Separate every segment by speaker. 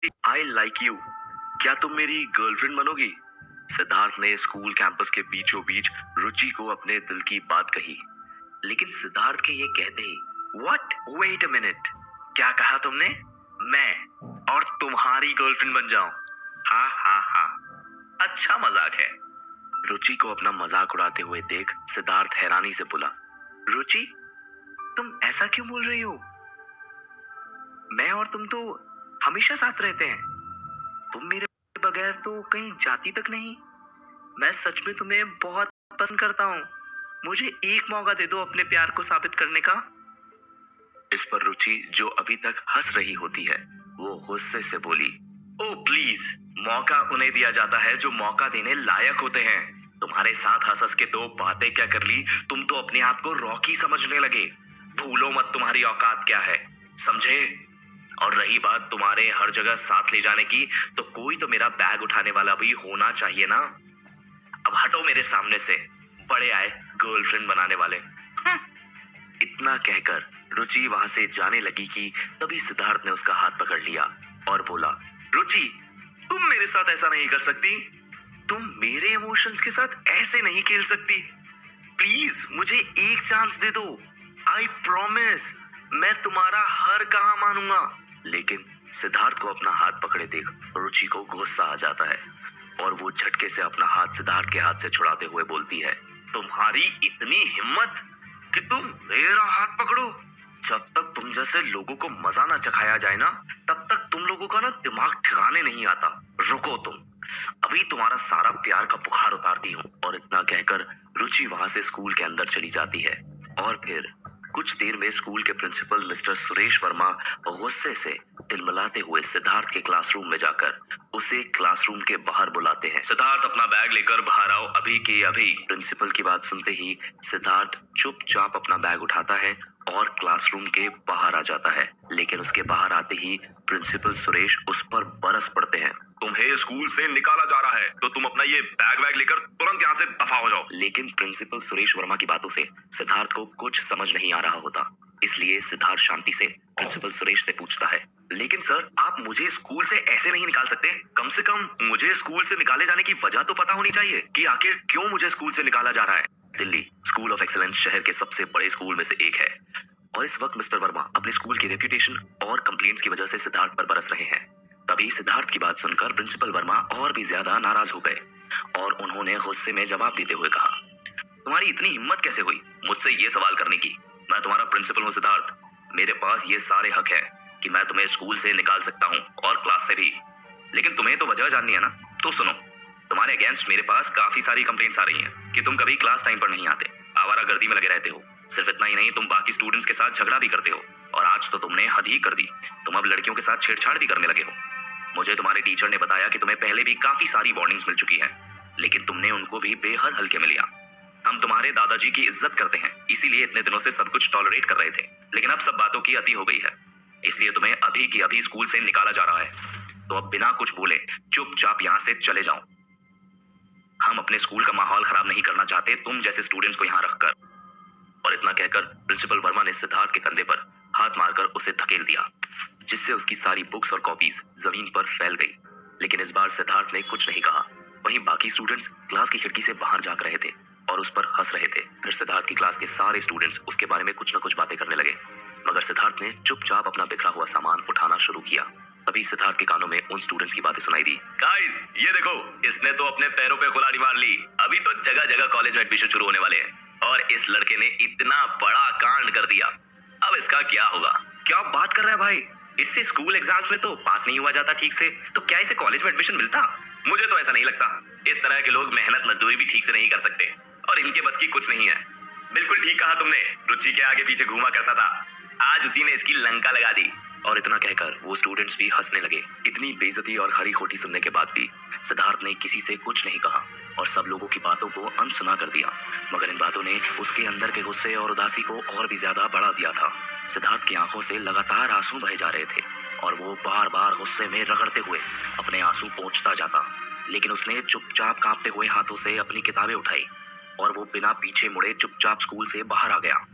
Speaker 1: I like you. क्या तुम मेरी गर्लफ्रेंड बनोगी? सिद्धार्थ ने स्कूल कैंपस के बीचों बीच रुचि को अपने दिल की बात कही। लेकिन सिद्धार्थ के ये कहते ही व्हाट, वेट अ मिनट, क्या कहा तुमने? मैं और तुम्हारी गर्लफ्रेंड बन जाऊं? हाँ हाँ हाँ, अच्छा मजाक है। रुचि को अपना मजाक उड़ाते हुए देख सिद्धार्थ हैरानी से बोला, रुचि, तुम ऐसा क्यों बोल रही हो? मैं और तुम तो हमेशा साथ रहते हैं। तुम मेरे बगैर तो कहीं जाती तक नहीं। मैं सच में तुम्हें बहुत पसंद करता हूँ। मुझे एक मौका दे दो अपने प्यार को साबित करने का। इस पर रुचि, जो अभी तक हंस रही होती है, वो गुस्से से बोली, ओ प्लीज, मौका उन्हें दिया जाता है जो मौका देने लायक होते हैं। तुम्हारे साथ हंस हंस के दो बातें क्या कर ली, तुम तो अपने आप को रॉकी समझने लगे। भूलो मत तुम्हारी औकात क्या है, समझे? और रही बात तुम्हारे हर जगह साथ ले जाने की, तो कोई तो मेरा बैग उठाने वाला भी होना चाहिए ना। अब हटो मेरे सामने से, बड़े आए गर्लफ्रेंड बनाने वाले। इतना कहकर रुचि वहां से जाने लगी कि तभी सिद्धार्थ ने उसका हाथ पकड़ लिया और बोला, रुचि, तुम मेरे साथ ऐसा नहीं कर सकती। तुम मेरे इमोशंस के साथ ऐसे नहीं खेल सकती। प्लीज मुझे एक चांस दे दो। आई प्रॉमिस, मैं तुम्हारा हर कहा मानूंगा। लेकिन सिद्धार्थ को अपना हाथ पकड़े देख रुचि को गुस्सा आ जाता है और वो झटके से अपना हाथ सिद्धार्थ के हाथ से छुड़ाते हुए बोलती है, तुम्हारी इतनी हिम्मत कि तुम मेरा हाथ पकड़ो? जब तक तुम जैसे लोगों को मजा ना चखाया जाए ना, तब तक तुम लोगों का ना दिमाग ठिकाने नहीं आता। रुको तुम, अभी तुम्हारा सारा प्यार का बुखार उतारती हूँ। और इतना कहकर रुचि वहां से स्कूल के अंदर चली जाती है। और फिर कुछ देर में स्कूल के प्रिंसिपल मिस्टर सुरेश वर्मा गुस्से से तिलमिलाते हुए सिद्धार्थ के क्लासरूम में जाकर उसे क्लासरूम के बाहर बुलाते हैं। सिद्धार्थ, अपना बैग लेकर बाहर आओ, अभी के अभी। प्रिंसिपल की बात सुनते ही सिद्धार्थ चुपचाप अपना बैग उठाता है और क्लासरूम के बाहर आ जाता है। लेकिन उसके बाहर आते ही प्रिंसिपल सुरेश उस पर बरस पड़ते हैं। तुम्हें स्कूल से निकाला जा रहा है, तो तुम अपना ये बैग वैग लेकर तुरंत यहाँ से दफा हो जाओ। लेकिन प्रिंसिपल सुरेश वर्मा की बातों से सिद्धार्थ को कुछ समझ नहीं आ रहा होता। इसलिए सिद्धार्थ शांति से प्रिंसिपल सुरेश से पूछता है, लेकिन सर, आप मुझे स्कूल से ऐसे नहीं निकाल सकते। कम से कम मुझे स्कूल से निकाले जाने की वजह तो पता होनी चाहिए कि आखिर क्यों मुझे स्कूल से निकाला जा रहा है। दिल्ली स्कूल ऑफ एक्सीलेंस शहर के सबसे बड़े स्कूल में से एक है और इस वक्त मिस्टर वर्मा अपने स्कूल की रेप्यूटेशन और कंप्लेंट्स की वजह से सिद्धार्थ पर बरस रहे हैं। तभी सिद्धार्थ की बात सुनकर प्रिंसिपल वर्मा और भी ज्यादा नाराज हो गए और उन्होंने गुस्से में जवाब देते हुए कहा, तुम्हारी इतनी हिम्मत कैसे हुई मुझसे ये सवाल करने की? मैं तुम्हारा प्रिंसिपल हूँ सिद्धार्थ। मेरे पास ये सारे हक है कि मैं तुम्हें स्कूल से निकाल सकता हूँ और क्लास से भी। लेकिन तुम्हें तो वजह जाननी है ना, तो सुनो। तुम्हारे अगेंस्ट मेरे पास काफी सारी कंप्लेंट्स आ रही हैं कि तुम कभी क्लास टाइम पर नहीं आते, आवारागर्दी में लगे रहते हो। सिर्फ इतना ही नहीं, तुम बाकी स्टूडेंट्स के साथ झगड़ा भी करते हो और आज तो तुमने हद ही कर दी। तुम अब लड़कियों के साथ छेड़छाड़ भी करने लगे हो। मुझे तुम्हारे टीचर ने बताया कि तुम्हें पहले भी काफी सारी वार्निंग्स मिल चुकी हैं, लेकिन तुमने उनको भी बेहद हल्के में लिया। हम तुम्हारे दादाजी की इज्जत करते हैं, इसीलिए इतने दिनों से सब कुछ टॉलरेट कर रहे थे, लेकिन अब सब बातों की अति हो गई है, इसलिए तुम्हें अभी की अभी स्कूल से निकाला जा रहा है। तो अब बिना कुछ बोले चुपचाप यहाँ से चले जाओ। हम अपने स्कूल का माहौल खराब नहीं करना चाहते तुम जैसे स्टूडेंट्स को यहाँ रखकर। और इतना कहकर प्रिंसिपल वर्मा ने सिद्धार्थ के कंधे पर हाथ मारकर उसे धकेल दिया, जिससे उसकी सारी बुक्स और कॉपीज जमीन पर फैल गई। लेकिन इस बार सिद्धार्थ ने कुछ नहीं कहा। वहीं बाकी स्टूडेंट्स क्लास की खिड़की से बाहर झांक रहे थे और उस पर हंस रहे थे। फिर सिद्धार्थ की क्लास के सारे स्टूडेंट्स उसके बारे में कुछ न कुछ बातें करने लगे, मगर सिद्धार्थ ने चुपचाप अपना बिखरा हुआ सामान उठाना शुरू किया। तभी सिद्धार्थ के कानों में उन स्टूडेंट्स की बातें सुनाई दी। गाइस, ये देखो, इसने तो अपने पैरों पे कुल्हाड़ी मार ली। अभी तो जगह जगह कॉलेज में एडमिशन शुरू होने वाले हैं और इस लड़के ने इतना बड़ा कांड कर दिया। अब इसका क्या होगा? क्या बात कर रहा है भाई? इससे स्कूल एग्जाम्स में तो पास नहीं हुआ जाता ठीक से, तो क्या इसे कॉलेज में एडमिशन मिलता? मुझे तो ऐसा नहीं लगता। इस तरह के लोग मेहनत मजदूरी भी ठीक से नहीं कर सकते और इनके बस की कुछ नहीं है। बिल्कुल ठीक कहा तुमने, रुचि के आगे पीछे घूमा करता था, आज उसी ने इसकी लंका लगा दी। और इतना कहकर वो स्टूडेंट्स भी हंसने लगे। इतनी बेइज्जती और खरी खोटी सुनने के बाद भी सिद्धार्थ ने किसी से कुछ नहीं कहा और सब लोगों की बातों को अनसुना कर दिया। मगर इन बातों ने उसके अंदर के गुस्से और उदासी को और भी ज्यादा बढ़ा दिया था। सिद्धार्थ की आंखों से लगातार आंसू बहे जा रहे थे और वो बार बार गुस्से में रगड़ते हुए अपने आंसू पोंछता जाता। लेकिन उसने चुपचाप कांपते हुए हाथों से अपनी किताबें उठाई और वो बिना पीछे मुड़े चुपचाप स्कूल से बाहर आ गया।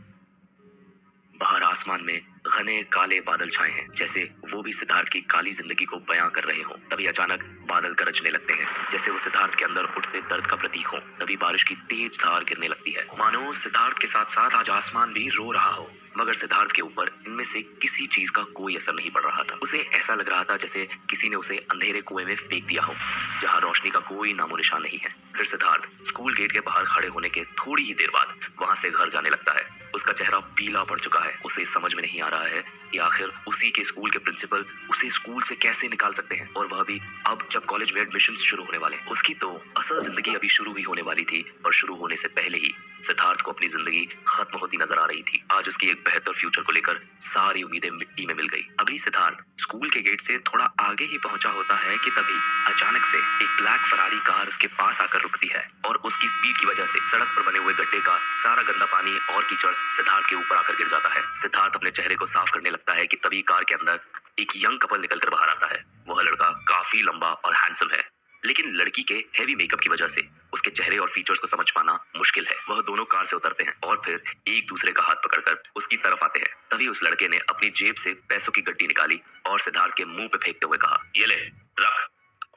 Speaker 1: बाहर आसमान में घने काले बादल छाए हैं, जैसे वो भी सिद्धार्थ की काली जिंदगी को बयां कर रहे हों। तभी अचानक बादल गरजने लगते हैं, जैसे वो सिद्धार्थ के अंदर उठते दर्द का प्रतीक हो। तभी बारिश की तेज धार गिरने लगती है, मानो सिद्धार्थ के साथ साथ आज आसमान भी रो रहा हो। मगर सिद्धार्थ के ऊपर इनमें से किसी चीज का कोई असर नहीं पड़ रहा था। उसे ऐसा लग रहा था जैसे किसी ने उसे अंधेरे कुएं में फेंक दिया हो, जहां रोशनी का कोई नामो निशान नहीं है। फिर सिद्धार्थ स्कूल गेट के बाहर खड़े होने के थोड़ी ही देर बाद वहां से घर जाने लगता है। उसका चेहरा पीला पड़ चुका है। उसे समझ में नहीं आ रहा है कि आखिर उसी के स्कूल के प्रिंसिपल उसे स्कूल से कैसे निकाल सकते हैं, और वह भी अब जब कॉलेज में एडमिशन शुरू होने वाले। उसकी तो असल जिंदगी अभी शुरू ही होने वाली थी, और शुरू होने से पहले ही सिद्धार्थ को अपनी जिंदगी खत्म होती नजर आ रही थी। आज उसकी एक बेहतर फ्यूचर को लेकर सारी उम्मीदें मिट्टी में मिल गई। अभी सिद्धार्थ स्कूल के गेट से थोड़ा आगे ही पहुंचा होता है कि तभी अचानक से एक ब्लैक फरारी कार उसके पास आकर रुकती है, और उसकी स्पीड की वजह से सड़क पर बने हुए गड्ढे का सारा गंदा पानी और कीचड़ सिद्धार्थ के ऊपर आकर गिर जाता है। सिद्धार्थ अपने चेहरे को साफ करने लगता है कि तभी कार के अंदर एक यंग कपल निकलकर बाहर आता है। वह लड़का काफी लंबा और हैंडसम है, लेकिन लड़की के हेवी मेकअप की वजह से उसके चेहरे और फीचर्स को समझ पाना मुश्किल है। वह दोनों कार से उतरते हैं और फिर एक दूसरे का हाथ पकड़कर उसकी तरफ आते हैं। तभी उस लड़के ने अपनी जेब से पैसों की गड्डी निकाली और सिद्धार्थ के मुंह पे फेंकते हुए कहा, ये ले रख,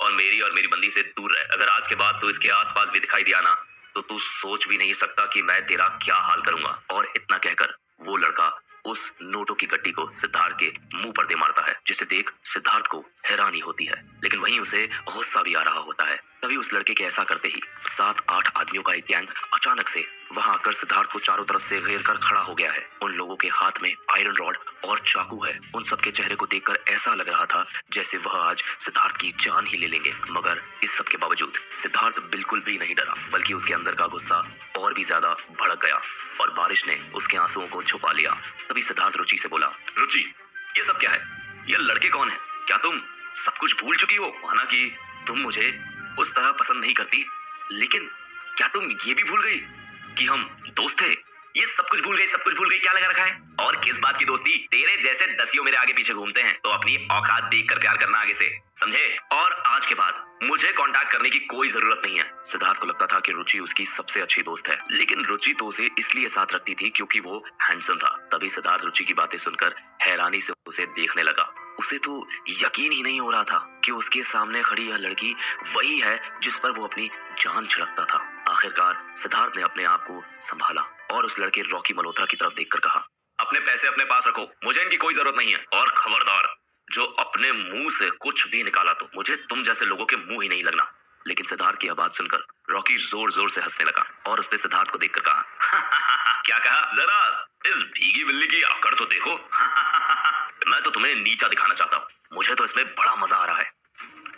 Speaker 1: और मेरी बंदी से दूर रह। अगर आज के बाद तू इसके आसपास भी दिखाई दिया ना, तो तू सोच भी नहीं सकता कि मैं तेरा क्या हाल करूंगा। और इतना कहकर वो लड़का उस नोटों की गड्डी को सिद्धार्थ के मुंह पर दे मारता है, जिसे देख सिद्धार्थ को हैरानी होती है, लेकिन वहीं उसे गुस्सा भी आ रहा होता है। तभी उस लड़के के ऐसा करते ही 7-8 आदमियों का एक गैंग अचानक से वहां आकर सिद्धार्थ को चारों तरफ से घेर कर खड़ा हो गया है। उन लोगों के हाथ में आयरन रॉड और चाकू है। उन सबके चेहरे को देखकर ऐसा लग रहा था जैसे वह आज सिद्धार्थ की जान ही ले लेंगे। मगर इस सब के बावजूद सिद्धार्थ बिल्कुल भी नहीं डरा, बल्कि उसके अंदर का गुस्सा और भी ज्यादा भड़क गया, और बारिश ने उसके आंसुओं को छुपा लिया। तभी सिद्धार्थ रुचि से बोला, रुचि, ये सब क्या है? ये लड़के कौन है? क्या तुम सब कुछ भूल चुकी हो? माना कि तुम मुझे उस तरह पसंद नहीं करती, लेकिन क्या तुम ये भी भूल गई कि हम दोस्त थे? ये सब कुछ भूल गई, सब कुछ भूल गई। क्या लगा रखा है? और किस बात की दोस्ती? तेरे जैसे दसियों मेरे आगे पीछे घूमते हैं, तो अपनी औकात देखकर प्यार करना आगे से, समझे? और आज के बाद मुझे कांटेक्ट करने की कोई जरूरत नहीं है। सिद्धार्थ को लगता था कि रुचि उसकी सबसे अच्छी दोस्त है, लेकिन रुचि तो उसे इसलिए साथ रखती थी क्योंकि वो हैंडसम था। तभी सिद्धार्थ रुचि की बातें सुनकर हैरानी से उसे देखने लगा। उसे तो यकीन ही नहीं हो रहा था कि उसके सामने खड़ी यह लड़की वही है जिस पर वो अपनी जान छिड़कता था। आखिरकार सिद्धार्थ ने अपने आप को संभाला और उस लड़के रॉकी मल्होत्रा की तरफ देखकर कहा, अपने पैसे अपने पास रखो, मुझे इनकी कोई जरूरत नहीं है। और खबरदार, जो अपने मुंह से कुछ भी निकाला तो मुझे तुम जैसे लोगों के मुंह ही नहीं लगना। लेकिन सिद्धार्थ की यह बात सुनकर रॉकी जोर जोर से हंसने लगा और उसने सिद्धार्थ को देखकर कहा, क्या कहा? जरा इस भीगी बिल्ली की अकड़ तो देखो। मैं तो तुम्हें नीचा दिखाना चाहता हूँ, मुझे तो इसमें बड़ा मजा आ रहा है।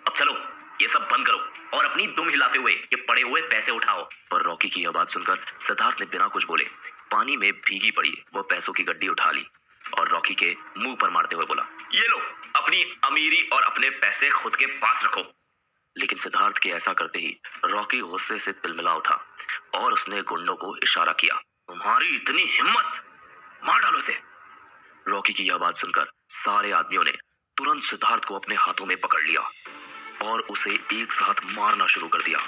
Speaker 1: अब चलो ये सब बंद करो और अपनी दुम हिलाते हुए ये पड़े हुए पैसे उठाओ। पर रॉकी की यह बात सुनकर सिद्धार्थ ने बिना कुछ बोले पानी में भीगी पड़ी वो पैसों की गड्डी उठा ली और रॉकी के मुंह पर मारते हुए बोला, ये लो, अपनी अमीरी और अपने पैसे खुद के पास रखो। लेकिन सिद्धार्थ के ऐसा करते ही रॉकी गुस्से से तिलमिला उठा और उसने गुंडों को इशारा किया, तुम्हारी इतनी हिम्मत, मार डालो इसे। रॉकी की यह बात सुनकर सारे आदमियों ने तुरंत सिद्धार्थ को अपने हाथों में पकड़ लिया और उसे एक साथ मारना शुरू कर दिया।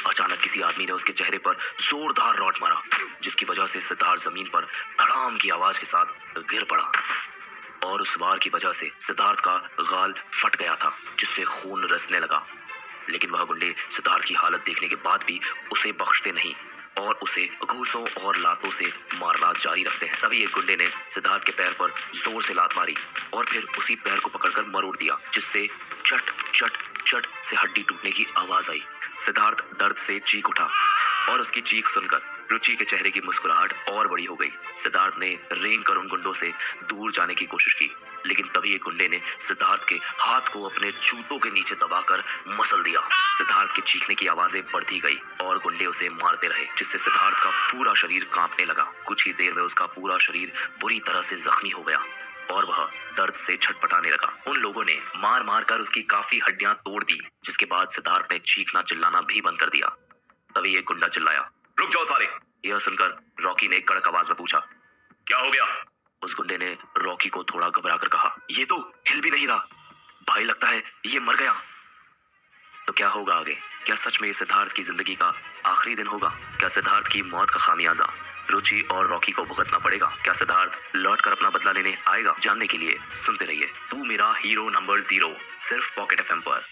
Speaker 1: अचानक किसी आदमी ने उसके चेहरे पर जोरदार रॉड मारा, जिसकी वजह से सिद्धार्थ जमीन पर धड़ाम की आवाज के साथ गिर पड़ा, और उस वार की वजह से सिद्धार्थ का गाल फट गया था, जिससे खून रिसने लगा। लेकिन वह गुंडे सिद्धार्थ की हालत देखने के बाद भी उसे बख्शते नहीं और उसे घूसों और लातों से मारना जारी रखते हैं। तभी एक गुंडे ने सिद्धार्थ के पैर पर जोर से लात मारी और फिर उसी पैर को पकड़कर मरोड़ दिया, जिससे चट चट चट से हड्डी टूटने की आवाज आई। सिद्धार्थ दर्द से चीख उठा और उसकी चीख सुनकर रुचि के चेहरे की मुस्कुराहट और बड़ी हो गई। सिद्धार्थ ने रेंग कर उन गुंडों से दूर जाने की कोशिश की, लेकिन तभी एक गुंडे ने सिद्धार्थ के हाथ को अपने जूतों के नीचे दबाकर मसल दिया। सिद्धार्थ के चीखने की आवाजें बढ़ती गई और गुंडे उसे मारते रहे, जिससे सिद्धार्थ का पूरा शरीर कांपने लगा। कुछ ही देर में उसका पूरा शरीर बुरी तरह से जख्मी हो गया और वह दर्द से छटपटाने लगा। उन लोगों ने मार मार कर उसकी काफी हड्डियां तोड़ दी, जिसके बाद सिद्धार्थ ने चीखना चिल्लाना भी बंद कर दिया। तभी एक गुंडा चिल्लाया, रुक जाओ सारे। यह सुनकर रॉकी ने कड़क आवाज में पूछा, क्या हो गया? उस गुंडे ने रॉकी को थोड़ा घबरा कर कहा, ये तो हिल भी नहीं रहा भाई, लगता है ये मर गया। तो क्या होगा आगे? क्या सच में सिद्धार्थ की जिंदगी का आखिरी दिन होगा? क्या सिद्धार्थ की मौत का खामियाजा रुचि और रॉकी को भुगतना पड़ेगा। क्या सिद्धार्थ लौट कर अपना बदला लेने आएगा? जानने के लिए सुनते रहिए तू मेरा हीरो नंबर 0, सिर्फ पॉकेट एफएम पर।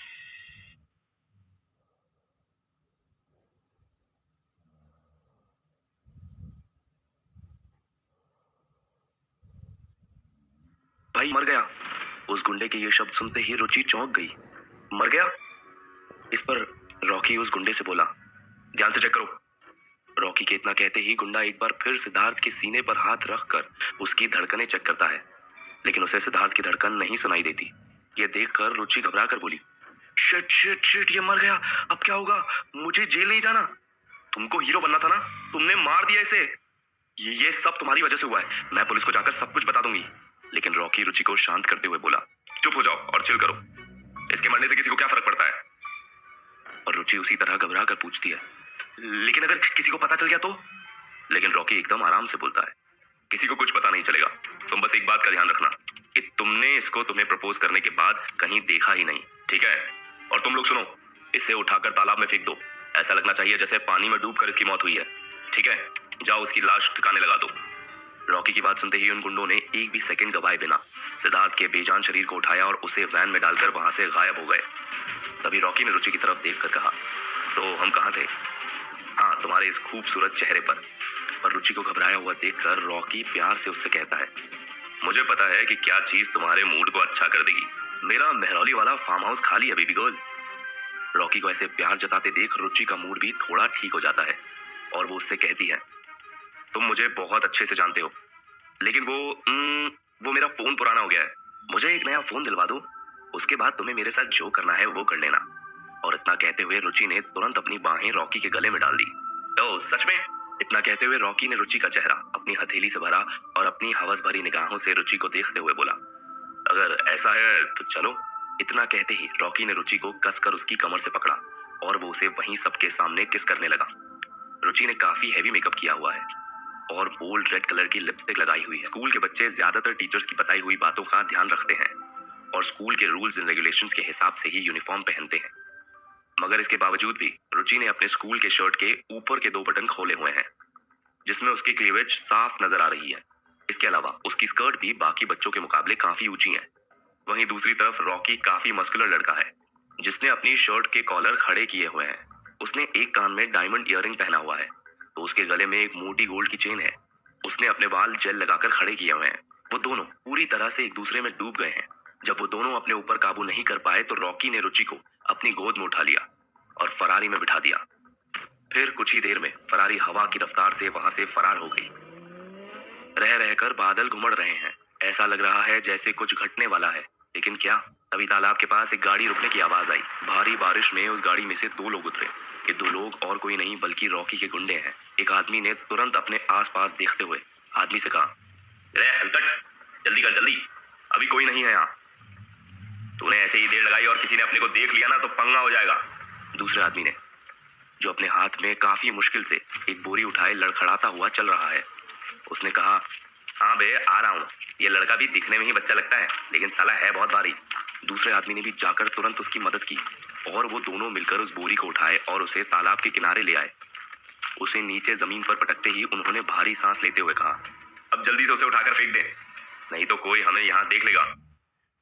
Speaker 1: भाई मर गया। उस गुंडे के ये शब्द सुनते ही रुचि चौंक गई। मर गया? इस पर रॉकी उस गुंडे से बोला, ध्यान से चेक करो। रॉकी के इतना कहते ही गुंडा एक बार फिर सिद्धार्थ के सीने पर हाथ रखकर उसकी धड़कनें चेक करता है, लेकिन उसे सिद्धार्थ की धड़कन नहीं सुनाई देती। ये देखकर रुचि घबरा कर बोली, शिट शिट शिट, ये मर गया, अब क्या होगा? मुझे जेल नहीं जाना। तुमको हीरो बनना था ना, तुमने मार दिया इसे। ये सब तुम्हारी वजह से हुआ है, मैं पुलिस को जाकर सब कुछ बता दूंगी। लेकिन रॉकी रुचि को शांत करते हुए बोला, चुप हो जाओ और चिल करो, इसके मरने से किसी को क्या फर्क पड़ता है? और रुचि उसी तरह घबरा कर पूछती है, लेकिन अगर किसी को पता चल गया तो? लेकिन रॉकी एकदम आराम से बोलता है, किसी को कुछ पता नहीं चलेगा, तुम बस एक बात का ध्यान रखना कि तुमने इसको तुम्हें प्रपोज करने के बाद कहीं देखा ही नहीं, ठीक है? और तुम लोग सुनो, इसे उठाकर तालाब में फेंक दो, ऐसा लगना चाहिए जैसे पानी में डूबकर इसकी मौत हुई है, ठीक है? जाओ उसकी लाश ठिकाने लगा दो। रॉकी की बात सुनते ही उन गुंडों ने एक भी सेकंड गवाए बिना सिद्धार्थ के बेजान शरीर को उठाया और उसे वैन में डालकर वहां से गायब हो गए। तभी रॉकी ने रुचि की तरफ देखकर कहा, तो हम कहाँ थे? हाँ, तुम्हारे इस खूबसूरत चेहरे पर। पर रुचि को घबराया हुआ देखकर रॉकी प्यार से उससे कहता है, मुझे पता है कि क्या चीज तुम्हारे मूड को अच्छा कर देगी। मेरा मेहरौली वाला फार्म हाउस खाली है बेबी गर्ल। रॉकी को ऐसे प्यार जताते देख रुचि का मूड भी थोड़ा ठीक हो जाता है और वो उससे कहती है, तुम मुझे बहुत अच्छे से जानते हो, लेकिन वो मेरा फोन पुराना हो गया है, मुझे एक नया फोन दिलवा दो, उसके बाद तुम्हें मेरे साथ जो करना है वो कर लेना। और इतना कहते हुए रुचि ने तुरंत अपनी बाहें रॉकी के गले में डाल दी। तो सच में? इतना कहते हुए रॉकी ने रुचि का चेहरा अपनी हथेली से भरा और अपनी हवस भरी निगाहों से रुचि को देखते हुए बोला, अगर ऐसा है तो चलो। इतना कहते ही रॉकी ने रुचि को कसकर उसकी कमर से पकड़ा और वो उसे वहीं सबके सामने किस करने लगा। रुचि ने काफी हैवी मेकअप किया हुआ है और बोल्ड रेड कलर की लिपस्टिक लगाई हुई है। स्कूल के बच्चे ज्यादातर टीचर्स की बताई हुई बातों का ध्यान रखते हैं और स्कूल के रूल्स एंड रेगुलेशंस के हिसाब से ही यूनिफॉर्म पहनते हैं, मगर इसके बावजूद भी रुचि ने अपने स्कूल के शर्ट के ऊपर के 2 बटन खोले हुए हैं, जिसमें उसकी क्लीवेज साफ नजर आ रही है। इसके अलावा उसकी स्कर्ट भी बाकी बच्चों के मुकाबले काफी ऊंची है। वहीं दूसरी तरफ रॉकी काफी मस्कुलर लड़का है, जिसने अपनी शर्ट के कॉलर खड़े किए हुए हैं। उसने एक कान में डायमंड ईयरिंग पहना हुआ है, तो उसके गले में एक मोटी गोल्ड की चेन है। उसने अपने बाल जेल लगाकर खड़े किए हुए हैं। वो दोनों पूरी तरह से एक दूसरे में डूब गए हैं। जब वो दोनों अपने ऊपर काबू नहीं कर पाए तो रॉकी ने रुचि को अपनी गोद में उठा लिया और फरारी में बिठा दिया। फिर कुछ ही देर में फरारी हवा की रफ्तार से वहां से फरार हो गई। रह रहकर बादल घुमड़ रहे हैं, ऐसा लग रहा है जैसे कुछ घटने वाला है, लेकिन क्या? तभी तालाब के पास एक गाड़ी रुकने की आवाज आई। भारी बारिश में उस गाड़ी में से 2 लोग उतरे। ये 2 लोग और कोई नहीं बल्कि रॉकी के गुंडे हैं। एक आदमी ने तुरंत अपने आसपास देखते हुए आदमी से कहा, जल्दी कर जल्दी, अभी कोई नहीं है यहाँ। तूने ऐसे ही देर लगाई और किसी ने अपने को देख लिया ना तो पंगा हो जाएगा। दूसरे आदमी ने, जो अपने हाथ में काफी मुश्किल से एक बोरी उठाए लड़खड़ाता हुआ चल रहा है, उसने कहा, हाँ बे आ रहा हूँ, ये लड़का भी दिखने में ही बच्चा लगता है लेकिन साला है बहुत भारी। दूसरे आदमी ने भी जाकर तुरंत उसकी मदद की और वो दोनों मिलकर उस बोरी को उठाए और उसे तालाब के किनारे ले आए। उसे नीचे जमीन पर पटकते ही उन्होंने भारी सांस लेते हुए कहा, अब जल्दी से उसे उठाकर फेंक दे, नहीं तो कोई हमें यहाँ देख लेगा।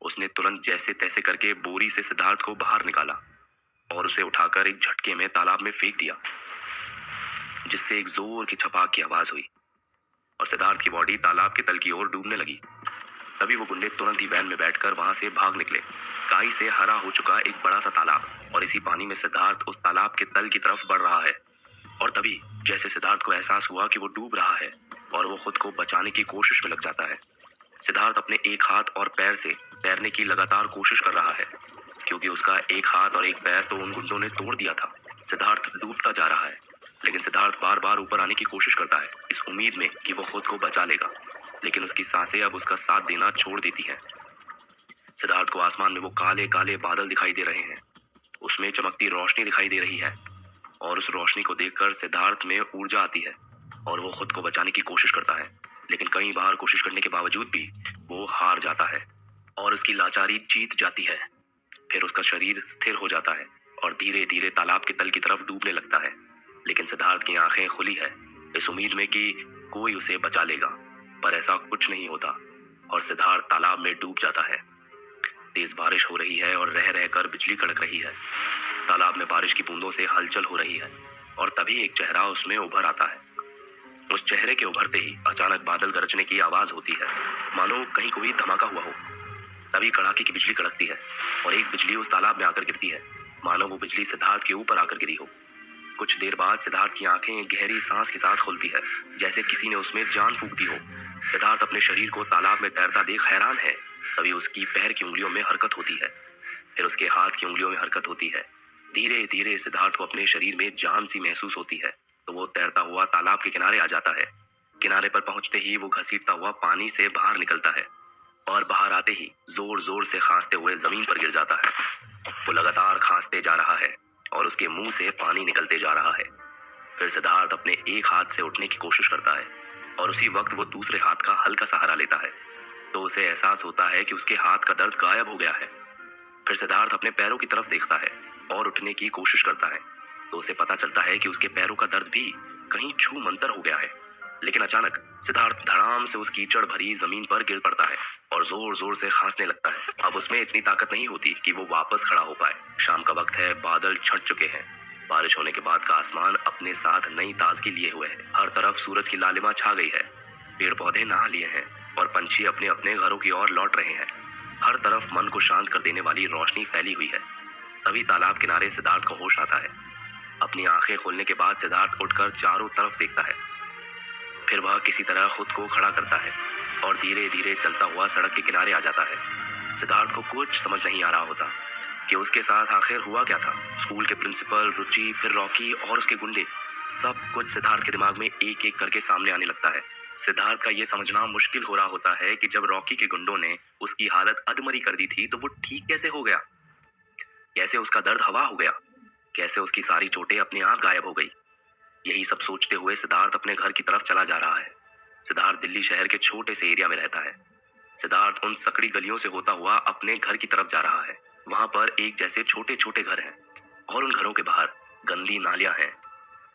Speaker 1: उसने तुरंत जैसे तैसे करके बोरी से सिद्धार्थ को बाहर निकाला और उसे उठाकर एक झटके में तालाब में फेंक दिया, जिससे एक जोर की छपाक की आवाज हुई और सिद्धार्थ की बॉडी तालाब के तल की ओर डूबने लगी। तभी वो गुंडे तुरंत ही वैन में बैठकर वहां से भाग निकले। काई से हरा हो चुका एक बड़ा सा तालाब और इसी पानी में सिद्धार्थ उस तालाब के तल की तरफ बढ़ रहा है। और तभी जैसे सिद्धार्थ को एहसास हुआ कि वो डूब रहा है और वो खुद को बचाने की कोशिश में लग जाता है। सिद्धार्थ अपने एक हाथ और पैर से तैरने की लगातार कोशिश कर रहा है, क्योंकि उसका एक हाथ और एक पैर तो उन गुंडों ने तोड़ दिया था। सिद्धार्थ डूबता जा रहा है, लेकिन सिद्धार्थ बार बार ऊपर आने की कोशिश करता है, इस उम्मीद में कि वो खुद को बचा लेगा, लेकिन उसकी सांसें अब उसका साथ देना छोड़ देती हैं। सिद्धार्थ को आसमान में वो काले काले बादल दिखाई दे रहे हैं, उसमें चमकती रोशनी दिखाई दे रही है और उस रोशनी को देखकर सिद्धार्थ में ऊर्जा आती है और वो खुद को बचाने की कोशिश करता है, लेकिन कई बार कोशिश करने के बावजूद भी वो हार जाता है और उसकी लाचारी जीत जाती है। फिर उसका शरीर स्थिर हो जाता है और धीरे धीरे तालाब के तल की तरफ डूबने लगता है। लेकिन सिद्धार्थ की आंखें खुली है, इस उम्मीद में कि कोई उसे बचा लेगा, पर ऐसा कुछ नहीं होता और सिद्धार्थ तालाब में डूब जाता है। तेज बारिश हो रही है और रह रहकर बिजली कड़क रही है। तालाब में बारिश की बूंदों से हलचल हो रही है और तभी एक चेहरा उसमें उभर आता है। उस चेहरे के उभरते ही अचानक बादल गरजने की आवाज होती है, मानो कहीं कोई धमाका हुआ हो। तभी कड़ाके की बिजली कड़कती है और एक बिजली उस तालाब में आकर गिरती है, मानो वो बिजली सिद्धार्थ के ऊपर आकर गिरी हो। कुछ देर बाद सिद्धार्थ की आंखें गहरी सांस के साथ खुलती है, जैसे किसी ने उसमें जान फूंक दी हो। सिद्धार्थ अपने शरीर को तालाब में तैरता देख हैरान है। तभी उसकी पैर की उंगलियों में हरकत होती है, फिर उसके हाथ की उंगलियों में हरकत होती है। धीरे धीरे सिद्धार्थ को अपने शरीर में जान सी महसूस होती है, तो वो तैरता हुआ तालाब के किनारे आ जाता है। किनारे पर पहुंचते ही वो घसीटता हुआ पानी से बाहर निकलता है और बाहर आते ही जोर जोर से खांसते हुए जमीन पर गिर जाता है। वो लगातार खांसते जा रहा है और उसके मुंह से पानी निकलते जा रहा है। फिर सिद्धार्थ अपने एक हाथ से उठने की कोशिश करता है और उसी वक्त वो दूसरे हाथ का हल्का सहारा लेता है, तो उसे एहसास होता है कि उसके हाथ का दर्द गायब हो गया है। फिर सिद्धार्थ अपने पैरों की तरफ देखता है और उठने की कोशिश करता है, तो उसे पता चलता है कि उसके पैरों का दर्द भी कहीं छू मंतर हो गया है। लेकिन अचानक सिद्धार्थ धड़ाम से उस कीचड़ भरी जमीन पर गिर पड़ता है और जोर जोर से खांसने लगता है। अब उसमें इतनी ताकत नहीं होती कि वो वापस खड़ा हो पाए। शाम का वक्त है, बादल छट चुके हैं। बारिश होने के बाद का आसमान अपने साथ नई ताजगी लिए हुए है। हर तरफ सूरज की लालिमा छा गई है। पेड़ पौधे नहा लिए हैं और पंछी अपने अपने घरों की ओर लौट रहे हैं। हर तरफ मन को शांत कर देने वाली रोशनी फैली हुई है। तभी तालाब किनारे सिद्धार्थ को होश आता है। अपनी आंखें खोलने के बाद सिद्धार्थ उठकर चारों तरफ देखता है। फिर वह किसी तरह खुद को खड़ा करता है और धीरे धीरे चलता हुआ सड़क के किनारे आ जाता है। सिद्धार्थ को कुछ समझ नहीं आ रहा होता कि उसके साथ आखिर हुआ क्या था। स्कूल के प्रिंसिपल, रुचि, फिर रॉकी और उसके गुंडे, सब कुछ सिद्धार्थ के दिमाग में एक एक करके सामने आने लगता है। सिद्धार्थ का ये समझना मुश्किल हो रहा होता है कि जब रॉकी के गुंडों ने उसकी हालत अधमरी कर दी थी तो वो ठीक कैसे हो गया, कैसे उसका दर्द हवा हो गया, कैसे उसकी सारी चोटें अपने आप गायब हो गई। यही सब सोचते हुए सिद्धार्थ अपने घर की तरफ चला जा रहा है। सिद्धार्थ दिल्ली शहर के छोटे से एरिया में रहता है। सिद्धार्थ उन सकड़ी गलियों से होता हुआ अपने घर की तरफ जा रहा है। वहां पर एक जैसे छोटे छोटे घर हैं और उन घरों के बाहर गंदी नालियां हैं।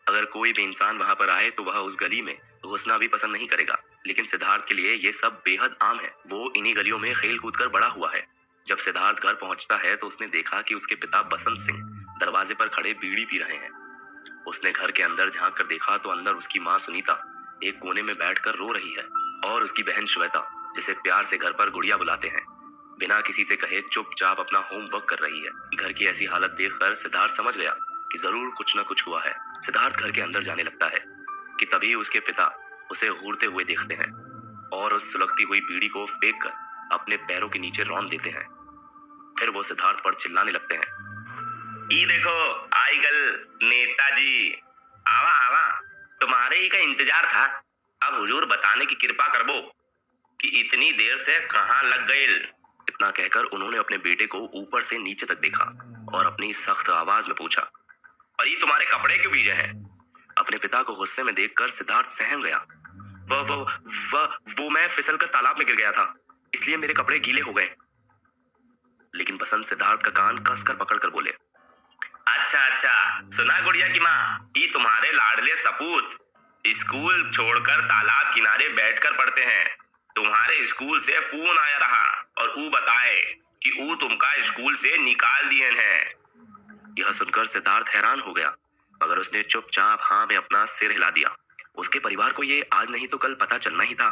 Speaker 1: अगर कोई भी इंसान वहां पर आए तो वह उस गली में घुसना भी पसंद नहीं करेगा, लेकिन सिद्धार्थ के लिए ये सब बेहद आम है। वो इन्हीं गलियों में खेल कूद कर बड़ा हुआ है। जब सिद्धार्थ घर पहुंचता है तो उसने देखा कि उसके पिता बसंत सिंह दरवाजे पर खड़े बीड़ी पी रहे हैं। उसने घर के अंदर झांक कर देखा तो अंदर उसकी माँ सुनीता एक कोने में बैठकर रो रही है और उसकी बहन श्वेता, जिसे प्यार से घर पर गुड़िया बुलाते हैं, बिना किसी से कहे चुपचाप अपना होमवर्क कर रही है। घर की ऐसी हालत देखकर सिद्धार्थ समझ गया कि जरूर कुछ न कुछ हुआ है। सिद्धार्थ घर के अंदर जाने लगता है कि तभी उसके पिता उसे घूरते हुए देखते हैं और उस सुलगती हुई बीड़ी को फेंक कर अपने पैरों के नीचे रौंद देते हैं। फिर वो सिद्धार्थ पर चिल्लाने लगते हैं, ई देखो आई गल नेताजी, आवा आवा, तुम्हारे ही का इंतजार था। अब हुजूर बताने की कृपा करबो कि इतनी देर से कहाँ लग गए। इतना कहकर उन्होंने अपने बेटे को ऊपर से नीचे तक देखा और अपनी सख्त आवाज में पूछा, और ये तुम्हारे कपड़े क्यों भीगे हैं? अपने पिता को गुस्से में देखकर सिद्धार्थ सहम गया। वो मैं फिसल कर तालाब में गिर गया था, इसलिए मेरे कपड़े गीले हो गए। लेकिन बसंत सिद्धार्थ का कान कसकर पकड़कर बोले, अच्छा अच्छा, सुना गुड़िया की माँ, ये तुम्हारे लाडले सपूत स्कूल छोड़कर तालाब किनारे बैठकर पढ़ते हैं। तुम्हारे स्कूल से फोन आया रहा और वो बताए कि वो तुमका स्कूल से निकाल दिए हैं। यह सुनकर सिद्धार्थ हैरान हो गया, मगर उसने चुपचाप हाँ में अपना सिर हिला दिया। उसके परिवार को ये आज नहीं तो कल पता चलना ही था।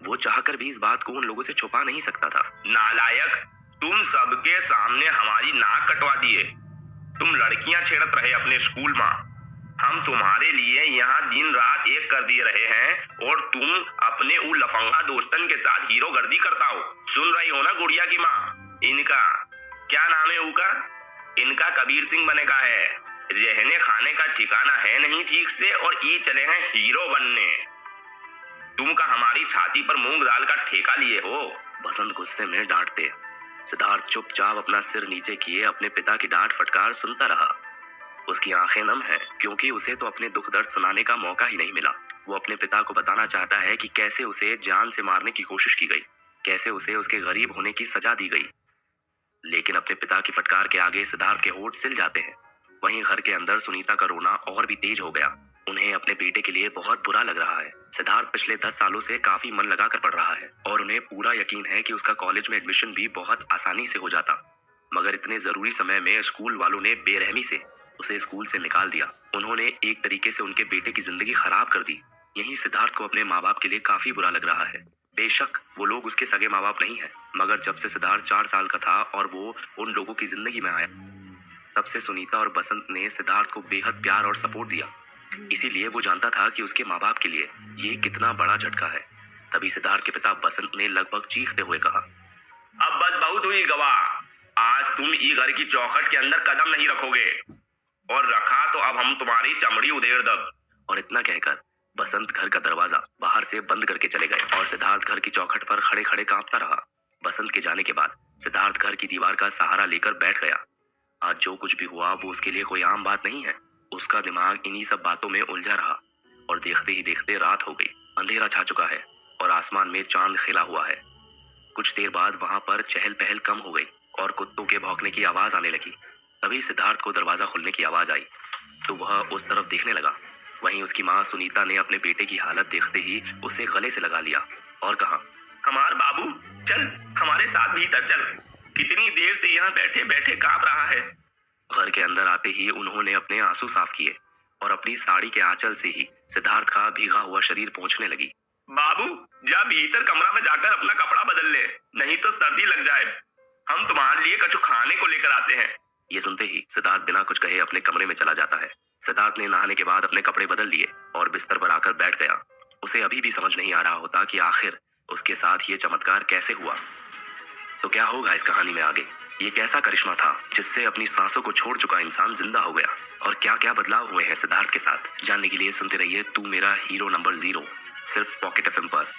Speaker 1: वो चाहकर भी इस बात को उन लोगों से छुपा नहीं सकता था। नालायक, तुम सबके सामने हमारी नाक कटवा दिए। तुम लड़कियां छेड़त रहे अपने स्कूल में। हम तुम्हारे लिए यहाँ दिन रात एक कर दिए रहे हैं और तुम अपने उ लफंगा दोस्तन के साथ हीरोगर्दी करता हो। सुन रही हो ना गुड़िया की माँ? इनका क्या नाम है? उनका इनका कबीर सिंह बने का है। रहने खाने का ठिकाना है नहीं ठीक से और ये चले हैं हीरो बनने। तुम का हमारी छाती पर मूंग दाल का ठेका लिए हो। बसंत गुस्से में डांटते। सिद्धार्थ चुपचाप अपना सिर नीचे किए अपने पिता की डांट फटकार सुनता रहा। उसकी आंखें नम हैं, क्योंकि उसे तो अपने दुख दर्द सुनाने का मौका ही नहीं मिला। वो अपने पिता को बताना चाहता है कि कैसे उसे जान से मारने की कोशिश की गई, कैसे उसे उसके गरीब होने की सजा दी गई। लेकिन अपने पिता की फटकार के आगे सिद्धार्थ के होंठ सिल जाते हैं। वहीं घर के अंदर सुनीता का रोना और भी तेज हो गया। उन्हें अपने बेटे के लिए बहुत बुरा लग रहा है। सिद्धार्थ पिछले 10 सालों से काफी मन लगाकर पढ़ रहा है और उन्हें पूरा यकीन है कि उसका कॉलेज में एडमिशन भी बहुत आसानी से हो जाता। मगर इतने जरूरी समय में स्कूल वालों ने बेरहमी से उसे स्कूल से निकाल दिया। उन्होंने एक तरीके से उनके बेटे की जिंदगी खराब कर दी। यही सिद्धार्थ को अपने माँ बाप के लिए काफी बुरा लग रहा है। बेशक वो लोग उसके सगे माँ बाप नहीं है, मगर जब से सिद्धार्थ 4 साल का था और वो उन लोगों की जिंदगी में आया, तब से सुनीता और बसंत ने सिद्धार्थ को बेहद प्यार और सपोर्ट दिया। इसीलिए वो जानता था कि उसके माँ बाप के लिए ये कितना बड़ा झटका है। तभी सिद्धार्थ के पिता बसंत ने लगभग चीखते हुए कहा, अब बस बहुत हुई गवाह। आज तुम ई घर की चौखट के अंदर कदम नहीं रखोगे, और रखा तो अब हम तुम्हारी चमड़ी उधेड़ दब। और इतना कहकर बसंत घर का दरवाजा बाहर से बंद करके चले गए और सिद्धार्थ घर की चौखट पर खड़े खड़े कांपता रहा। बसंत के जाने के बाद सिद्धार्थ घर की दीवार का सहारा लेकर बैठ गया। आज जो कुछ भी हुआ वो उसके लिए कोई आम बात नहीं है। उसका दिमाग इन्हीं सब बातों में उलझा रहा और देखते ही देखते रात हो गई। अंधेरा छा चुका है और आसमान में चांद खिला हुआ है। कुछ देर बाद वहां पर चहल पहल कम हो गई और कुत्तों के भौंकने की आवाज आने लगी। तभी सिद्धार्थ को दरवाजा खुलने की आवाज आई तो वह उस तरफ देखने लगा। वहीं उसकी माँ सुनीता ने अपने बेटे की हालत देखते ही उसे गले से लगा लिया और कहा, हमार बाबू, चल हमारे साथ भीतर चल। कितनी देर से यहाँ बैठे बैठे कांप रहा है। घर के अंदर आते ही उन्होंने अपने आंसू साफ किए और अपनी साड़ी के आंचल से ही सिद्धार्थ का भीगा हुआ शरीर पोंछने लगी। बाबू, जा भीतर कमरा में जाकर अपना कपड़ा बदल ले, नहीं तो सर्दी लग जाए। हम तुम्हारे लिए कछु खाने को लेकर आते हैं। ये सुनते ही सिद्धार्थ बिना कुछ कहे अपने कमरे में चला जाता है। सिद्धार्थ ने नहाने के बाद अपने कपड़े बदल लिए और बिस्तर पर आकर बैठ गया। उसे अभी भी समझ नहीं आ रहा होता कि आखिर उसके साथ ये चमत्कार कैसे हुआ। तो क्या होगा इस कहानी में आगे? ये कैसा करिश्मा था जिससे अपनी सांसों को छोड़ चुका इंसान जिंदा हो गया, और क्या क्या बदलाव हुए हैं सिद्धार्थ के साथ? जानने के लिए सुनते रहिए तू मेरा हीरो नंबर 0, सिर्फ पॉकेट एफएम पर।